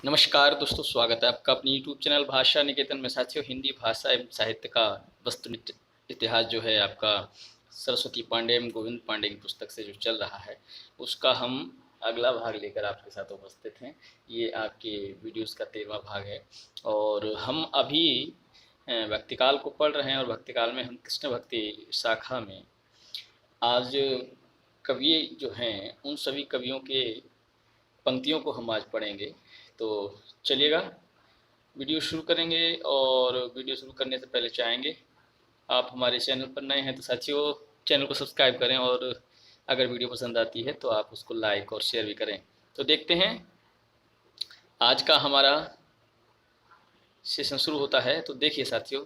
नमस्कार दोस्तों, स्वागत है आपका अपनी यूट्यूब चैनल भाषा निकेतन में। साथियों, हिंदी भाषा एवं साहित्य का वस्तुनिष्ठ इतिहास जो है आपका सरस्वती पांडे एवं गोविंद पांडे की पुस्तक से जो चल रहा है, उसका हम अगला भाग लेकर आपके साथ उपस्थित हैं। ये आपके वीडियोस का 13वां भाग है और हम अभी भक्तिकाल को पढ़ रहे हैं। और भक्तिकाल में हम कृष्ण भक्ति शाखा में आज कवि जो हैं उन सभी कवियों के पंक्तियों को हम आज पढ़ेंगे। तो चलिएगा, वीडियो शुरू करेंगे। और वीडियो शुरू करने से पहले चाहेंगे, आप हमारे चैनल पर नए हैं तो साथियों चैनल को सब्सक्राइब करें, और अगर वीडियो पसंद आती है तो आप उसको लाइक और शेयर भी करें। तो देखते हैं, आज का हमारा सेशन शुरू होता है। तो देखिए साथियों,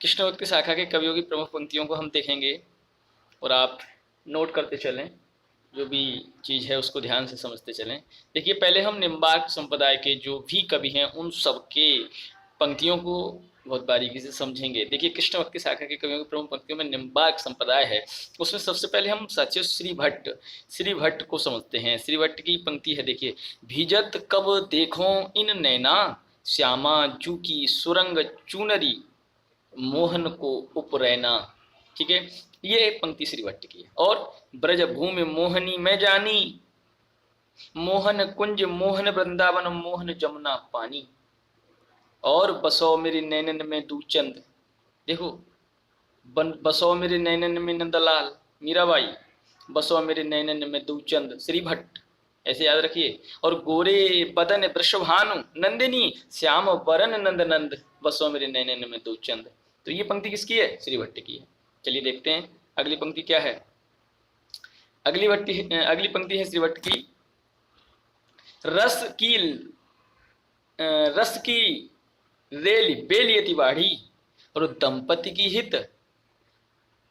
कृष्ण भक्ति शाखा के कवियों की प्रमुख पंक्तियों को हम देखेंगे और आप नोट करते चलें, जो भी चीज़ है उसको ध्यान से समझते चलें। देखिए, पहले हम निम्बार्क संप्रदाय के जो भी कवि हैं उन सब के पंक्तियों को बहुत बारीकी से समझेंगे। देखिए, कृष्ण भक्ति शाखा के कवियों की प्रमुख पंक्तियों में निम्बार्क संप्रदाय है। उसमें सबसे पहले हम साथियों श्री भट्ट को समझते हैं। श्री भट्ट की पंक्ति है, देखिए, भीजत कब देखो इन नैना, श्यामा जू की सुरंग चूनरी, मोहन को उपरैना। ठीक है, ये एक पंक्ति श्री भट्ट की है। और ब्रज भूमि मोहनी मैं जानी, मोहन कुंज मोहन वृंदावन, मोहन जमुना पानी, और बसो मेरे नैनन में दूचंद। देखो, बसो मेरे नैनन में नंदलाल मीराबाई, बसो मेरे नैनन में दूचंद श्री भट्ट, ऐसे याद रखिए। और गोरे बदन वृषभानु नंदिनी, श्याम वरन नंद नंद, बसो मेरे नैनन में दूचंद। तो ये पंक्ति किसकी है? श्री भट्ट की है। चलिए देखते हैं अगली पंक्ति क्या है। अगली पंक्ति है श्री भट्ट की, रस की रस की रेली बेलियति बाढ़ी, और दंपति की हित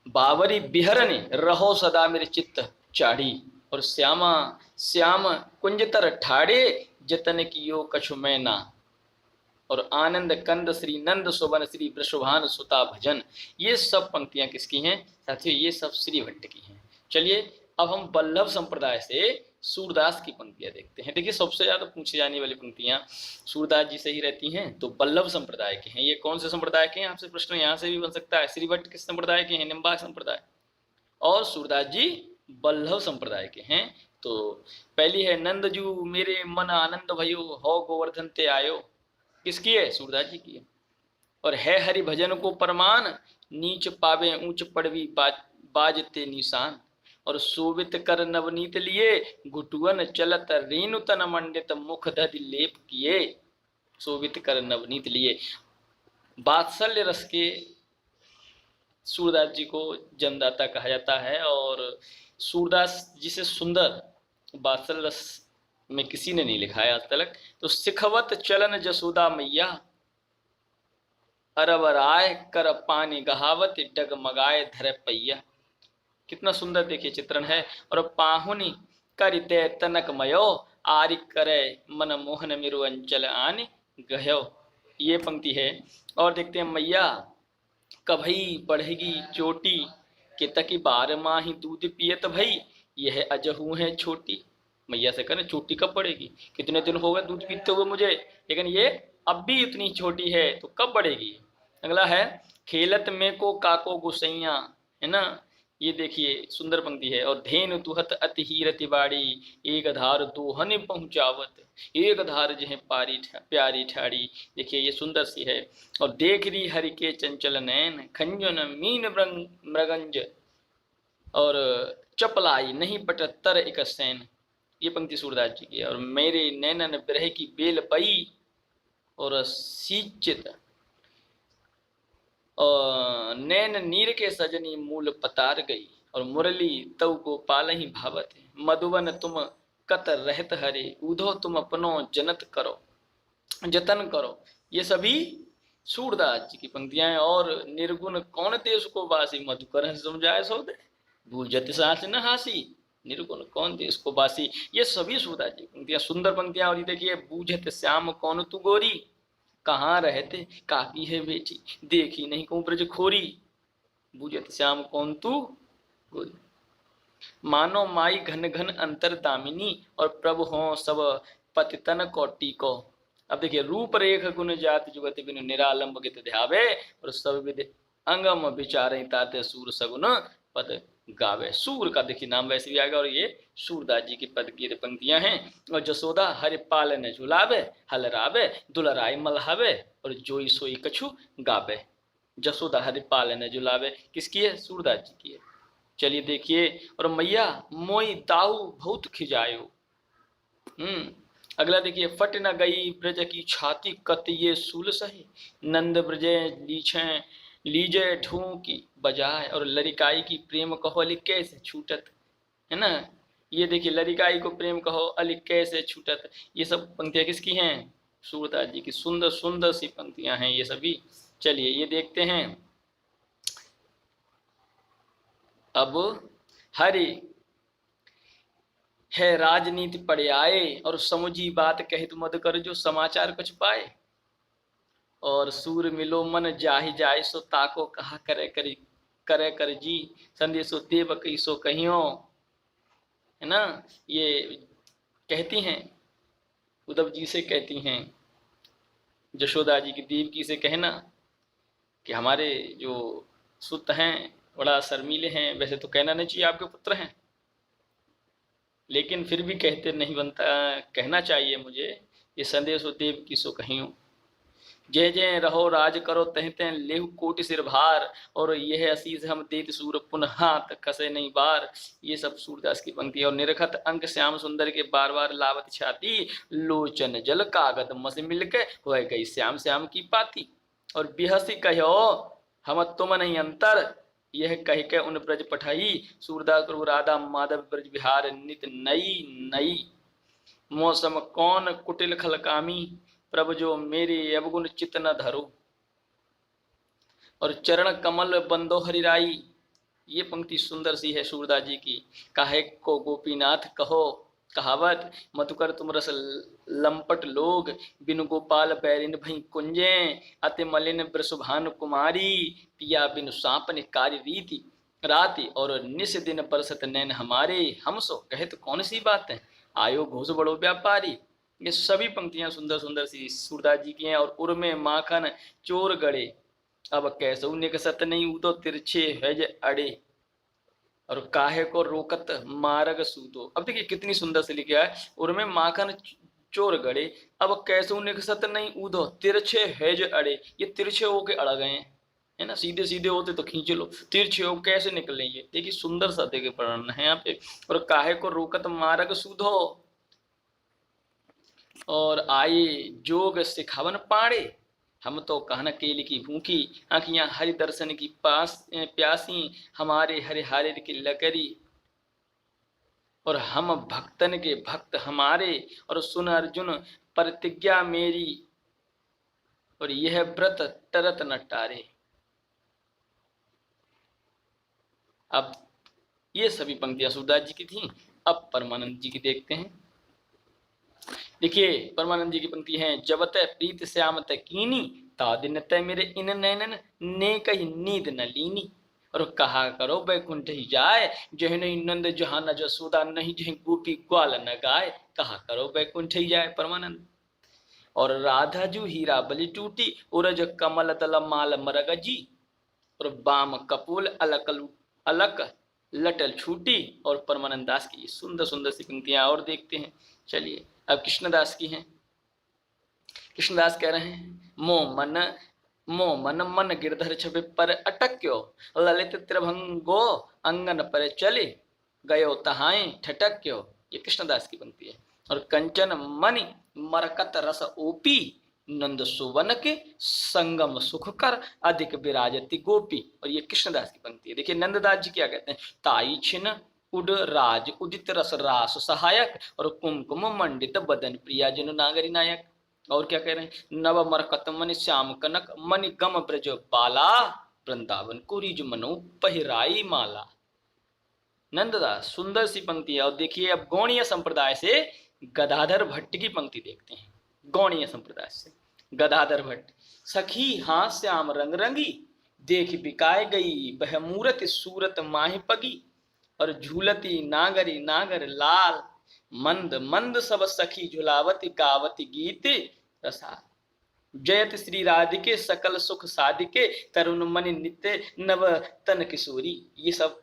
बावरी बिहरने, रहो सदा मेरे चित्त चाढ़ी, और श्यामा श्याम कुंजतर ठाड़े, जतन कियो कछु मैं ना, और आनंद कंद श्री नंद सुवन श्री वृषभान सुता भजन। ये सब पंक्तियां किसकी हैं साथियों? ये सब श्री भट्ट की हैं। चलिए, अब हम वल्लभ संप्रदाय से सूरदास की पंक्तियां देखते हैं। देखिए, सबसे ज्यादा पूछी जाने वाली पंक्तियां सूरदास जी से ही रहती हैं, तो वल्लभ संप्रदाय के हैं। ये कौन से संप्रदाय के हैं? आपसे प्रश्न यहाँ से भी बन सकता है। श्री भट्ट किस संप्रदाय के हैं? निम्बार्क संप्रदाय। और सूरदास जी वल्लभ संप्रदाय के हैं। तो पहली है, नंदजू मेरे मन आनंद भयो, हो गोवर्धन ते आयो, किसकी है? सूरदास जी की है। और है हरि भजन को परमान, नीच पावे ऊंच पड़वी बाजते निशान, और शोभित कर नवनीत लिए, घुटुअन चलत रेणु तन मंडित, मुख दधि लेप किए, शोभित कर नवनीत लिए। वात्सल्य रस के सूरदास जी को जन्मदाता कहा जाता है। और सूरदास जी से सुंदर वात्सल्य रस में किसी ने नहीं लिखा है आज तक। तो सिखवत चलन जसोदा मैया, अरबर आय कर पानी गहावत, डगमगाए धर पैया। कितना सुंदर देखिए चित्रण है। और पाहुनी करिते तनक मयो, आरि करे मन मोहन मिरु अंचल आन गयो, ये पंक्ति है। और देखते हैं, मैया कभई बढ़ेगी चोटी, के तकी 12 माही दूध पियत भई, यह अजहू है छोटी। मैया से करें, चोटी कब बढ़ेगी? कितने दिन हो गए दूध पीते हुए मुझे, लेकिन ये अब भी इतनी छोटी है, तो कब बढ़ेगी? अगला है, खेलत में को काको गुसैया, है ना। ये देखिए सुंदर पंक्ति है। और धेनु तुहत अति हीरति बाड़ी, एक धार दोहन पहुंचावत, एक धार जह पारी प्यारी ठाड़ी। देखिए ये सुंदर सी है। और देख री हरि के चंचल नैन, खंजन मीन मृगंज, और चपलाई नहीं पटत्तर एक सैन। ये पंक्ति सूरदास जी की है। और मेरे नैनन बिरह की बेल पई, और सीचित नैन नीर के सजनी मूल पतार गई, और मुरली तव गोपाल ही भावत है, मधुवन तुम कत रहत हरे, उधो तुम अपनो जनत करो जतन करो। ये सभी सूरदास जी की पंक्तियां हैं। और निर्गुण कौन देश को वासी, मधुकर समझाए सो दे, भूजत सास न हासी, निर्गुण कौन देश को वासी। ये सभी सूरदास जी पंक्तियां, सुंदर पंक्तियां। और ये देखिए, बूझत श्याम कौन तू गोरी, कहाँ रहते काकी है बेटी, देखी नहीं को ब्रज खोरी, बूझत श्याम कौन तू गोरी। मानो माई घन घन अंतर दामिनी, और प्रभु हो सब पतितन कोटि को। अब देखिए, रूप रेख गुण जाति जुगति बिनु निरालंब गित ध्यावे, और सब विधि अंगम विचारे ताते सूर सगुन पद गावे। सूर का देखिए नाम वैसे भी आएगा, और ये सूरदास जी की पद की पंक्तियां हैं। और जसोदा हरि पालन झुलावे, हलरावे दुलराय मलहावे, और जोई सोई कछु गावे। जसोदा हरि पालन झुलावे किसकी है? सूरदास जी की है। चलिए देखिए, और मैया मोई दाऊ बहुत खिजायो। अगला देखिए, फट न गई ब्रज की छाती कत ये सूल सही, नंद ब्रजे लीछे लीजे ढूंकी बजाए, और लरिकाई की प्रेम कहो अली कैसे छूटत, है ना। ये देखिए, लरिकाई को प्रेम कहो अली कैसे छूटत, ये सब पंक्तियां किसकी हैं? सूरदास जी की। सुंदर सुंदर सी पंक्तियां हैं ये सभी। चलिए ये देखते हैं। अब हरि है राजनीति पढ़े आए, और समुझी बात कहित मद कर जो समाचार कुछ पाए, और सूर मिलो मन जाहि जाय सो ताको कहा करे कर जी, संदेशो देव कही सो कहियो, है ना। ये कहती हैं, उद्धव जी से कहती हैं जशोदा जी की देवकी से कहना कि हमारे जो सुत हैं बड़ा शर्मीले हैं, वैसे तो कहना नहीं चाहिए आपके पुत्र हैं, लेकिन फिर भी कहते नहीं बनता, कहना चाहिए मुझे, ये संदेश देव की सो कहियो। जय जय रहो राज करो तहते लेहु कोटि सिर भार, और यह असीस हम देत सूर पुनः हाथ कसे नहीं बार। ये सब सूरदास की पंक्ति है। और निरखत अंक श्याम सुंदर के बार बार लावत छाती, लोचन जल कागद मस मिलके हो गई श्याम श्याम की पाती। और बिहसी कहो हम तुम नहीं अंतर, यह कह के उन ब्रज पठाई, सूरदास प्रभु राधा माधव ब्रज बिहार नित नई नई। मौसम कौन कुटिल खलकामी, प्रभु जो मेरे अवगुण चित न धरो, और चरण कमल बंदो हरिराई। ये पंक्ति सुंदर सी है सूरदास जी की। काहे को गोपीनाथ कहो कहावत, मधुकर तुम रस लंपट लोग, बिनु गोपाल बैरिन भई कुंजे, अति मलिन ब्रसुभान कुमारी, पिया बिनु सांपन कार्य रीति राति, और निस दिन परसत नैन हमारे, हम सो कहत कौन सी बात है, आयो घोष बड़ो व्यापारी। ये सभी पंक्तियां सुंदर सुंदर सी सूरदास जी की हैं। और उर्मे माखन चोर गड़े, अब कैसो निकसत नहीं उदो तिरछे हैज अड़े, और काहे को रोकत मारग सूदो। अब देखिए कितनी सुंदर से लिखा है, उर्मे माखन चोर गड़े, अब कैसो निकसत नहीं उदो तिरछे हैज अड़े। ये तिरछे होके अड़ गए हैं, है ना। सीधे सीधे होते तो खींच लो, तिरछे हो कैसे निकलेंगे। देखिए सुंदर सा देखे पढ़ना है यहाँ पे। और काहे को रोकत मारग सूदो, और आए जोग सिखावन पाड़े, हम तो कहन केली की भूखी, आंखियां हरि दर्शन की प्यासी, हमारे हरि हारे की लकरी, और हम भक्तन के भक्त हमारे, और सुन अर्जुन प्रतिज्ञा मेरी, और यह व्रत टरत न टारे। अब ये सभी पंक्तियां सूरदास जी की थी। अब परमानंद जी की देखते हैं। देखिए परमानंद जी की पंक्ति है, जब तय प्रीत श्याम तय कीनी, ता दिन तय मेरे इन नैनन ने कही नींद न लीनी, और कहा करो बैकुंठ ही जाए, जह नहीं नंद जहां न जसोदा नहीं, जह गोपी ग्वाल न गाय, कहा करो बैकुंठ ही जाए परमानंद। और राधा जू हीरा बलि टूटी, उरज कमल दल माल मरगजी, और बाम कपूल अलक लटल छूटी। और परमानंद दास की सुंदर सुंदर सी पंक्तियां और देखते हैं। चलिए अब कृष्णदास की हैं। कृष्णदास कह रहे हैं, मो मन मन गिरधर छवि पर अटक्यो, ललित त्रिभंगो अंगन पर चले, गयो तहाई ठटक्यो। ये कृष्णदास की पंक्ति है। और कंचन मणि मरकत रस ओपी, नंद सुवन के संगम सुख कर, अधिक विराजती गोपी। और ये कृष्णदास की पंक्ति है। देखिए नंददास जी क्या कहते हैं, ताई छिन उड राज उदित रस रास सहायक, और कुमकुम मंडित बदन प्रिया जनु नागरी नायक। और क्या कह रहे हैं, नव मरकत मनि श्याम कनक, मणि गम ब्रज बाला, वृंदावन कुरीज मनो पहिराई माला। नंददास सुंदर सी पंक्ति है। और देखिए अब गौणीय संप्रदाय से गदाधर भट्ट की पंक्ति देखते हैं। गौणीय संप्रदाय से गदाधर भट्ट, सखी हाँ श्याम रंग रंगी, देख बिकाए गई बह मूरत सूरत माहि पगी, और झूलती नागरी नागर लाल, मंद मंद सब सखी झुलावती गावती गीत रसा। जयत श्री राधिके सकल सुख साधिके तरुण मणि नित्य नव तन किशोरी। ये सब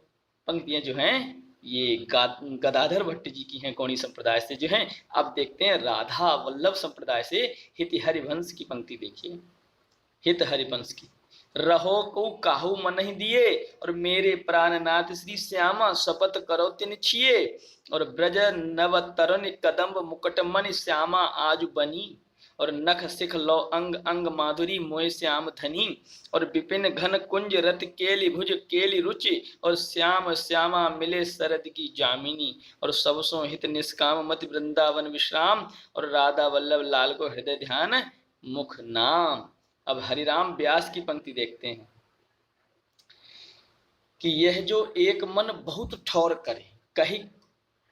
पंक्तियां जो हैं ये गदाधर भट्ट जी की हैं, कौणी संप्रदाय से जो हैं। अब देखते हैं राधा वल्लभ संप्रदाय से हित हरिवंश की पंक्ति देखिए। हित हरिवंश की, रहो को काहू मन ही दिए और मेरे प्राणनाथ श्री श्यामा शपथ करो तिन छिए। और ब्रज नव तरुण कदम्ब मुकुट मणि श्यामा आज बनी। और नख सिख लो अंग अंग माधुरी मोय श्याम धनी। और विपिन घन कुंज रत केली भुज केली रुचि। और श्याम श्यामा मिले शरद की जामिनी। और सबसो हित निष्काम मति वृंदावन विश्राम। और राधा वल्लभ लाल को हृदय ध्यान मुख नाम। अब हरिराम व्यास की पंक्ति देखते हैं कि यह जो एक मन बहुत ठौर करे, कही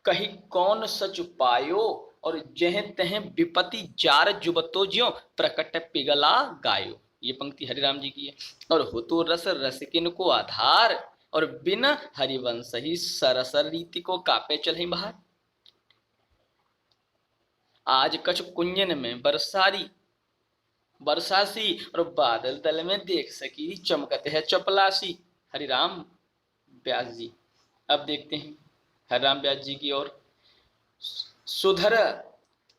कही कौन सच पायो। और जह तह विपति जार जुबतो ज्यो प्रकट पिगला गायो। ये पंक्ति हरिराम जी की है। और हो तो रस रसिकिन को आधार। और बिन हरिवंश ही सरसर रीति को कापे चल बाहर। आज कछ कुंजन में बरसारी बरसासी। और बादल तल में देख सकी चमकते है चपलासी। हरिराम व्यास जी। अब देखते हैं हरिराम व्यास जी की ओर। सुधर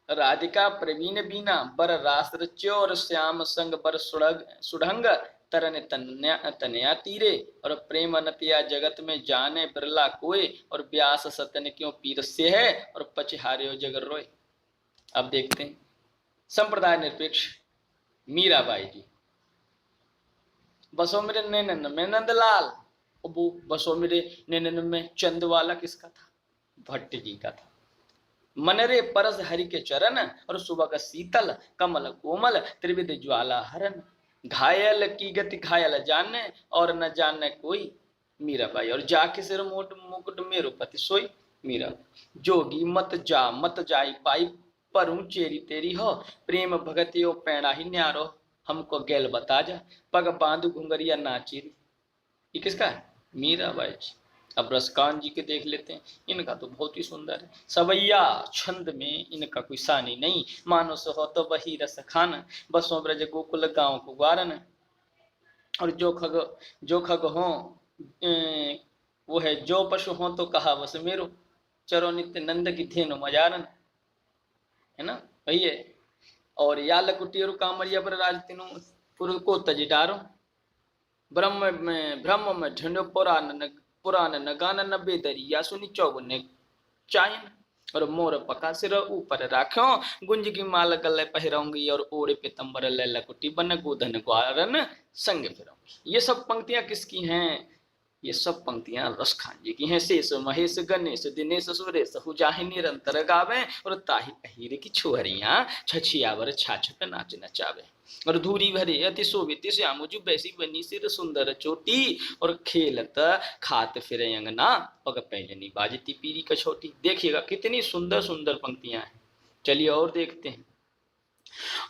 राधिका प्रवीण बीना बर रास रच्यो। और श्याम संग बर सुढ़ंग तरन तनया तीरे। और प्रेम नतिया जगत में जाने बिरला कोय। और व्यास सतन क्यों पीरस्य है। और पचहार्यो जगर रोय। अब देखते हैं संप्रदाय निरपेक्ष मीराबाई जी। बसो मेरे नैनन में नंदलाल। वो बसो मेरे नैनन में चंद वाला किसका था? भट्ट जी का था। मनरे परस हरि के चरण। और सुबह का शीतल कमल कोमल त्रिविध ज्वाला हरण। घायल की गति घायल जाने और न जाने कोई। मीराबाई। और जाके सिर मोट मुकुट मेरो पति सोई। मीरा। जोगी मत जाई पाई परूं चेरी तेरी हो। प्रेम भगतियो पैणा ही न्यारो हमको गैल बता जा। पग बांधु घुंगरिया नाचिरी। ये किसका है? मीराबाई जी। अब रसकान जी के देख लेते हैं। इनका तो बहुत ही सुंदर है। सवैया छंद में इनका कोई सानी नहीं। मानुस हो तो वही रस खान। बसों ब्रज गोकुल गांव को ग्वारन। और जो खग हो वो है जो पशु हो तो कहा बस मेरो। चरो नित्य नंद की धेनु मजारन, है ना वही है। और या लकुटियरु कामरिया पर राज तीनों पुर को तज डारो। ब्रह्म में ढंडो पुराण न गान न बेदरिया सुनी चौगुने चाइन। और मोर पका सिर ऊपर राख्यो गुंज की माल गले पहराऊंगी। और ओढ़े पितंबर ले लकुटी बन गोधन ग्वारन संग फिराऊंगी। ये सब पंक्तियां किसकी हैं? ये सब पंक्तियां रसखान जी की हैं। शेष महेश गणेश दिनेश सुरेश हुजाहि निरंतर गावे। और ताहि अहीर की छोहरियां छछियावर छाछ पे नाच नचावे। और धूरी भरे अति शोभित श्याम जु बैसी बनी सिर सुंदर चोटी। और खेलत खात फिर अंगना पग पहलनी बाजती पीरी कछोटी। देखिएगा कितनी सुंदर सुंदर पंक्तियां हैं। चलिए और देखते हैं।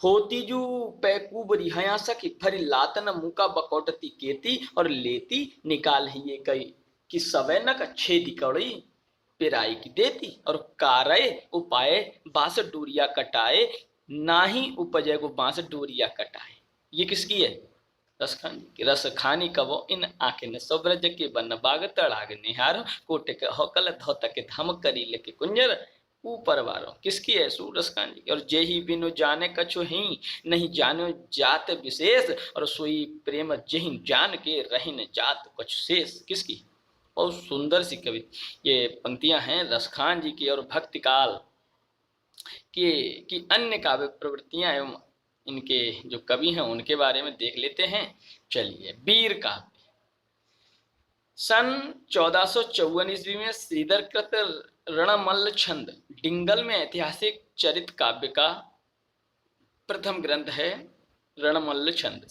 होती जू पैकूबरी हया सखी फरी लातन मुका बकौटती केती। और लेती निकाल ही ये कई कि सवै नक छेदी कड़ी पिराई की देती। और कारय उपाय बांस डोरिया कटाए नाही उपजय को बांस डोरिया कटाए। ये किसकी है? रसखानी की। रसखानी कबो इन आंखें ने सब्रज के बन बाग तड़ाग निहार। कोटे के हकल धोत के धम करी लेके कुंजर ऊपर वारो। किसकी है? सूरसखान जी की। और जे ही बिनु जाने कछु ही नहीं जानो जात विशेष। और सोई प्रेम जही जान के रहिन जात कछु शेष। किसकी? बहुत सुंदर सी कवि ये पंक्तियां हैं रसखान जी की। और भक्ति काल की अन्य काव्य प्रवृत्तियां एवं इनके जो कवि हैं उनके बारे में देख लेते हैं। चलिए वीर काव्य। सन 1454 ईस्वी में श्रीधर कृत रणमल्ल छंद डिंगल में ऐतिहासिक चरित काव्य का प्रथम ग्रंथ है। रणमल्ल छंद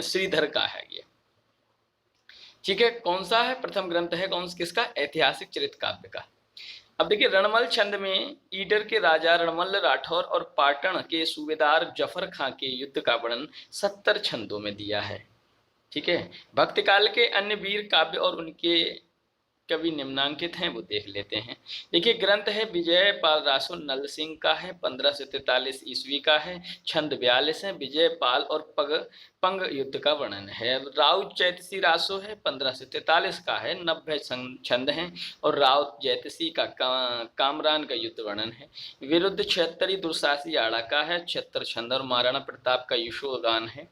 श्रीधर का है ये। ठीक है, कौन सा है प्रथम ग्रंथ है? कौन किसका? ऐतिहासिक चरित काव्य का। अब देखिए रणमल छंद में ईडर के राजा रणमल राठौर और पाटन के सूबेदार जफर खां के युद्ध का वर्णन 70 छंदों में दिया है। ठीक है, भक्तकाल के अन्य वीर काव्य और उनके कवि निम्नांकित हैं वो देख लेते हैं। देखिए, ग्रंथ है विजय पाल रासो नल सिंह का है, 1543 ईस्वी का है, छंद 42 है, विजय पाल और पंग युद्ध का वर्णन है। राउत चैतसी रासो है, 1543 का है, 90 छंद हैं और राउत जैतसी का कामरान का युद्ध वर्णन है। विरुद्ध 76 दुर्साहसी आड़ा का है, 76 छंद और महाराणा प्रताप का यशोगान है।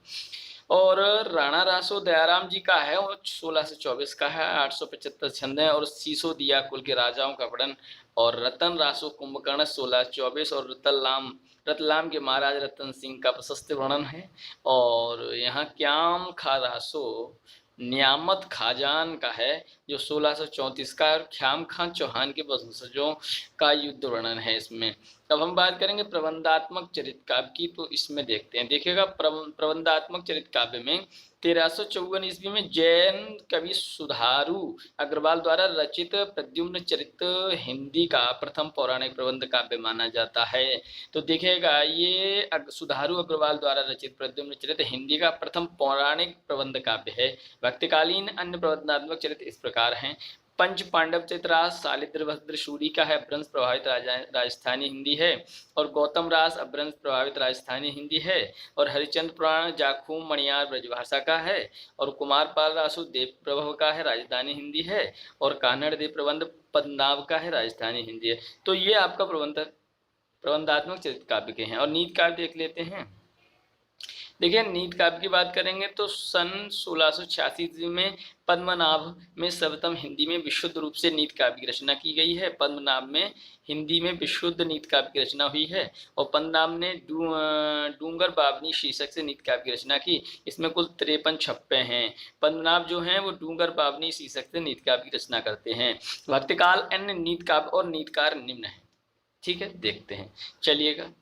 और राणा रासो दयाराम जी का है, वो 16 से 24 का है, 875 छंद है और सीसो दिया कुल के राजाओं का वर्णन। और रतन रासो कुंभकर्ण 16-24 और रतलाम के महाराज रतन सिंह का प्रशस्त वर्णन है। और यहाँ क्याम खा रासो नियामत खाजान का है जो 1634 का है और ख्याम खान चौहान के वंशजों का युद्ध वर्णन है इसमें। अब हम बात करेंगे प्रबंधात्मक चरित्र काव्य की, तो इसमें देखते हैं। देखिएगा, प्रबंधात्मक चरित्र काव्य में 1354 ईस्वी में जैन कवि सुधारू अग्रवाल द्वारा रचित प्रद्युम्न चरित्र हिंदी का प्रथम पौराणिक प्रबंध काव्य माना जाता है। तो देखिएगा, ये सुधारू अग्रवाल द्वारा रचित प्रद्युम्न चरित्र हिंदी का प्रथम पौराणिक प्रबंध काव्य है। भक्तिकालीन अन्य प्रबंधात्मक चरित्र इस प्रकार हैं। पंच पांडव चित्रास सालिद्र भद्र शूरी का है, अपभ्रंश प्रभावित राजस्थानी हिंदी है। और गौतम रास अपभ्रंश प्रभावित राजस्थानी हिंदी है। और हरिचंद्र पुराण जाखूम मणियार ब्रजभाषा का है। और कुमारपाल रासु देव प्रभव का है, राजधानी हिंदी है। और कान्हड़ देव प्रबंध पद्मनाभ का है, राजधानी हिंदी है। तो ये आपका प्रबंधात्मक चरित्र काव्य के हैं। और नीति काव्य देख लेते हैं। देखिए, नीति काव्य की बात करेंगे तो सन 1686 ईस्वी में पद्मनाभ में सर्वप्रथम हिंदी में विशुद्ध रूप से नीति काव्य की रचना की गई है। पद्मनाभ में हिंदी में विशुद्ध नीति काव्य की रचना हुई है। और पद्मनाभ ने डूंगर बावनी शीर्षक से नीति काव्य की रचना की। इसमें कुल 53 छप्पे हैं। पद्मनाभ जो हैं वो डूंगर बावनी शीर्षक से नीति काव्य की रचना करते हैं। भक्तिकाल अन्य नीति काव्य और नीतिकार निम्न है। ठीक है, देखते हैं, चलिएगा।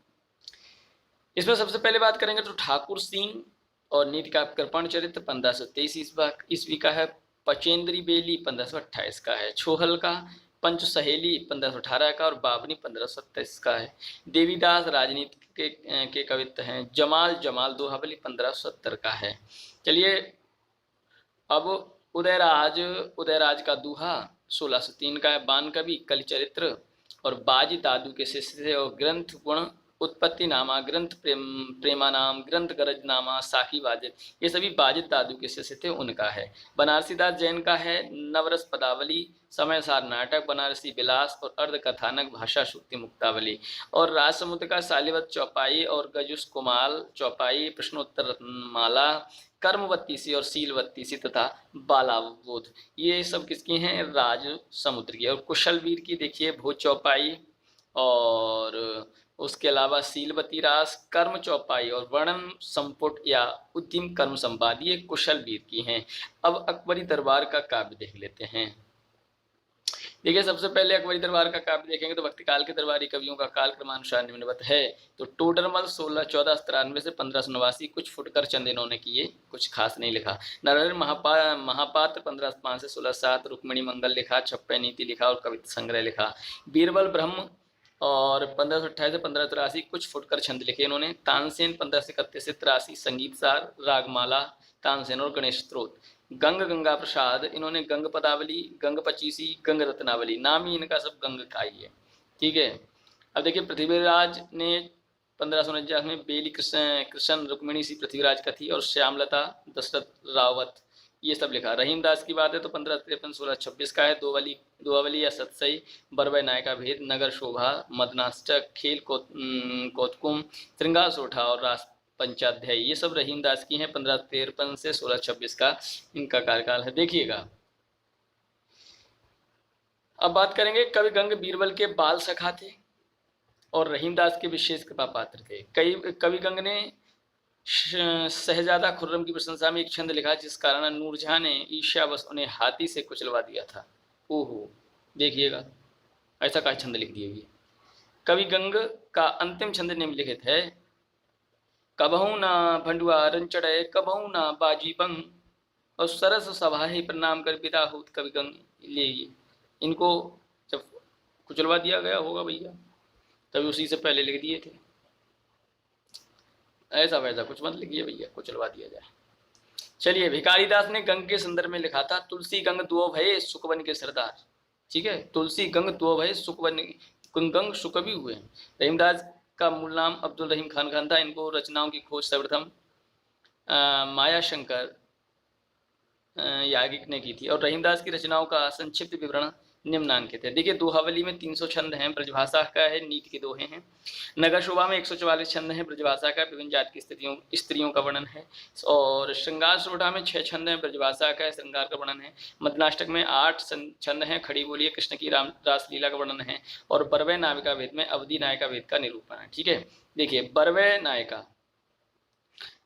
इसमें सबसे पहले बात करेंगे तो ठाकुर सिंह और नीति का कृपण चरित्र 1523 ईस्वी का है। पचेंद्री बेली 1528 का है। छोहल का पंच सहेली 1518 का और बाबनी 1527 का है। देवीदास राजनीति के कवित्व हैं। जमाल दोहाबली 1570 का है। चलिए, अब उदयराज का दूहा 1603 का है। बान कवि कलि चरित्र और बाजी दादू के शिष्य थे। और ग्रंथ गुण उत्पत्ति नामा, ग्रंथ प्रेमानाम, ग्रंथ गरज नामा, साखी वाजिद, ये सभी बाजिद दादू के शिष्य थे, उनका है। बनारसीदास जैन का है। नवरस पदावली, समयसार नाटक, बनारसी विलास और अर्ध कथानक भाषा शुक्ति मुक्तावली। और राजसमुद्र का शालिवत चौपाई और गजुस कुमाल चौपाई, प्रश्नोत्तर रत्नमाला, कर्मवत्तीसी और शीलवत्तीसी तथा बालावोध, ये सब किसकी हैं? राज समुद्र की। और कुशलवीर की देखिए भोज चौपाई और उसके अलावा शीलवती रास, कर्म चौपाई और वर्णन संपुट या उद्यम कर्म संवाद, ये कुशलवीर की हैं। अब अकबरी दरबार का काव्य देख लेते हैं। देखिए, सबसे पहले अकबरी दरबार का काव्य देखेंगे तो भक्तिकाल के दरबारी कवियों का काल क्रमानुसार निम्नवत है। तो टोडरमल 1493 से 1589, कुछ फुटकर चंद इन्होंने किए, कुछ खास नहीं लिखा। नरहरि महापात्र 1505 से 1607, रुक्मिणी मंगल लिखा, छप्पे नीति लिखा और कविता संग्रह लिखा। बीरबल ब्रह्म और 1528 से 1583, कुछ फुटकर छंद लिखे इन्होंने। तानसेन 1531 से 83, संगीत सार, रागमाला, तानसेन और गणेश स्त्रोत। गंगा प्रसाद, इन्होंने गंग पदावली, गंग पचीसी, गंग रत्नावली, नाम ही इनका सब गंग का ही है। ठीक है। अब देखिए, पृथ्वीराज ने 1549 में बेली कृष्ण रुक्मिणी सी पृथ्वीराज कथी और श्यामलता दशरथ रावत, ये सब लिखा। रहीम दास की बात है तो 1553 1626 का है। दोवावली या सतसई, बरबय नायका भेद, नगर शोभा, मदनाष्टक, खेल कौतकुम, श्रृंगार सोठा और रास पंचाध्याय, ये सब रहीम दास की हैं। 1553 से 1626 का इनका कार्यकाल है। देखिएगा, अब बात करेंगे, कवि गंग बीरबल के बाल सखा थे और रहीम दास के विशेष कृपा पात्र थे। कवि गंग ने शहजादा खुर्रम की प्रशंसा में एक छंद लिखा जिस कारण नूरजहां ने ईर्ष्यावश उन्हें हाथी से कुचलवा दिया था। ओहो, देखिएगा, ऐसा का छंद लिख दिया। कवि गंग का अंतिम छंद निम्नलिखित है। कबहू ना भंडुआ रंचड़े, कबहू ना बाजी बंग, और सरस सभा ही प्रणाम कर विदा हो कवि गंग। ले इनको जब कुचलवा दिया गया होगा भैया, तभी उसी से पहले लिख दिए थे। ऐसा वैसा कुछ मत लिखिए भैया, कुचलवा दिया जाए। चलिए, भिखारीदास ने गंग के संदर्भ में लिखा था, तुलसी गंग दुओ भये सुकवन के सरदार। ठीक है, तुलसी गंग दुओ भये सुकवन, गंग सुक भी हुए हैं। रहीमदास का मूल नाम अब्दुल रहीम खान था। इनको रचनाओं की खोज सर्वप्रथम माया शंकर याज्ञिक ने की थी। और रहीमदास की रचनाओं का संक्षिप्त विवरण निम्नांकित है। देखिए, दोहावली में 300 छंद हैं, ब्रजभाषा का है, नीति के दोहे हैं। नगर शोभा में 144 छंद हैं, ब्रजभाषा का, विभिन्न जाति की स्त्रियों का वर्णन है। और श्रृंगार सोढ़ा में 6 छंद हैं, ब्रजभाषा का, श्रृंगार का वर्णन है। मदनाष्टक में 8 छंद हैं, खड़ी बोलिए कृष्ण की रासलीला का वर्णन है। और बरवै नाविका वेद में अवधि नायिका वेद का निरूपण है। ठीक है, देखिए, बरवै नायिका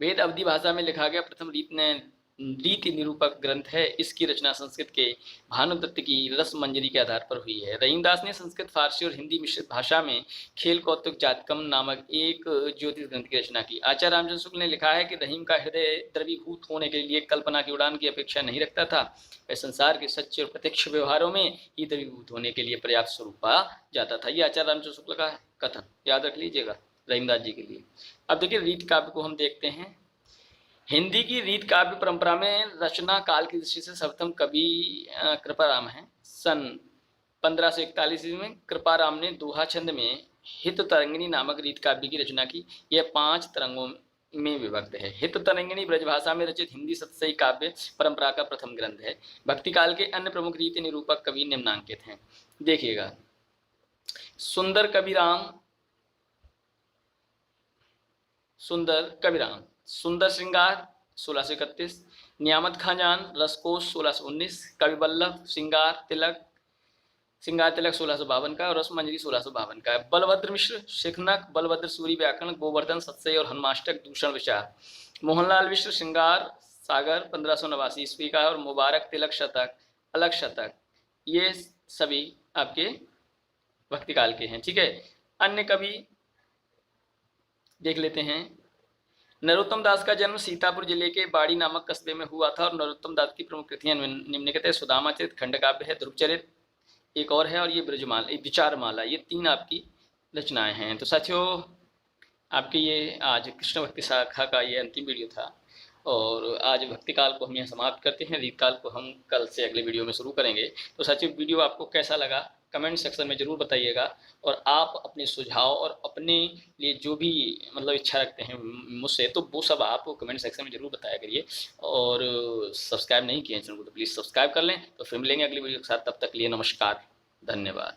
वेद अवधि भाषा में लिखा गया प्रथम रीति निरूपक ग्रंथ है। इसकी रचना संस्कृत के भानुदत्त की रस मंजरी के आधार पर हुई है। रहीमदास ने संस्कृत, फारसी और हिंदी मिश्रित भाषा में खेल कौतुक जातकम नामक एक ज्योतिष ग्रंथ की रचना की। आचार्य रामचंद्र शुक्ल ने लिखा है कि रहीम का हृदय द्रवीभूत होने के लिए कल्पना की उड़ान की अपेक्षा नहीं रखता था। वह संसार के सच्चे और प्रत्यक्ष व्यवहारों में ही द्रवीभूत होने के लिए पर्याप्त स्वरूप पा जाता था। ये आचार्य रामचंद्र शुक्ल का कथन याद रख लीजिएगा रहीमदास जी के लिए। अब देखिए, रीत काव्य को हम देखते हैं। हिंदी की रीत काव्य परंपरा में रचना काल की दृष्टि से सर्वप्रथम कवि कृपाराम है। सन 1541 ईस्वी में कृपाराम ने दोहा छंद में हित तरंगिणी नामक रीत काव्य की रचना की। यह 5 तरंगों में विभक्त है। हित तरंगिणी ब्रजभाषा में रचित हिंदी सतसई काव्य परंपरा का प्रथम ग्रंथ है। भक्ति काल के अन्य प्रमुख रीति निरूपक कवि निम्नांकित हैं। देखिएगा, सुंदर कविराम, सुंदर श्रृंगार 1631, नियामत खाजान, रसकोश 1619, कवि वल्लभ, श्रृंगार तिलक 1652 का और रसमंजरी 1652 का है। बलभद्र मिश्र, शिखनक, बलभद्र सूरी व्याकरण, गोवर्धन सतसई और हनुमाष्टक दूषण विचार। मोहनलाल मिश्र, श्रृंगार सागर 1589 ईस्वी का और मुबारक तिलक शतक, अलग शतक, ये सभी आपके भक्ति काल के हैं। ठीक है, अन्य कवि देख लेते हैं। नरोत्तम दास का जन्म सीतापुर जिले के बाड़ी नामक कस्बे में हुआ था। और नरोत्तम दास की प्रमुख कृतियां निम्नलिखित है। सुदामा चरित खंडकाव्य है, ध्रुव चरित एक और है, और ये ब्रजमाला, विचारमाला, ये 3 आपकी रचनाएं हैं। तो साथियों, आपके ये आज कृष्ण भक्ति शाखा का ये अंतिम वीडियो था। और आज भक्ति काल को हम यहाँ समाप्त करते हैं। रीत काल को हम कल से अगले वीडियो में शुरू करेंगे। तो साथियों, वीडियो आपको कैसा लगा कमेंट सेक्शन में ज़रूर बताइएगा। और आप अपने सुझाव और अपने लिए जो भी मतलब इच्छा रखते हैं मुझसे, तो वो सब आप कमेंट सेक्शन में ज़रूर बताया करिए। और सब्सक्राइब नहीं किए चैनल को तो प्लीज़ सब्सक्राइब कर लें। तो फिर मिलेंगे अगली वीडियो के साथ, तब तक के लिए नमस्कार, धन्यवाद।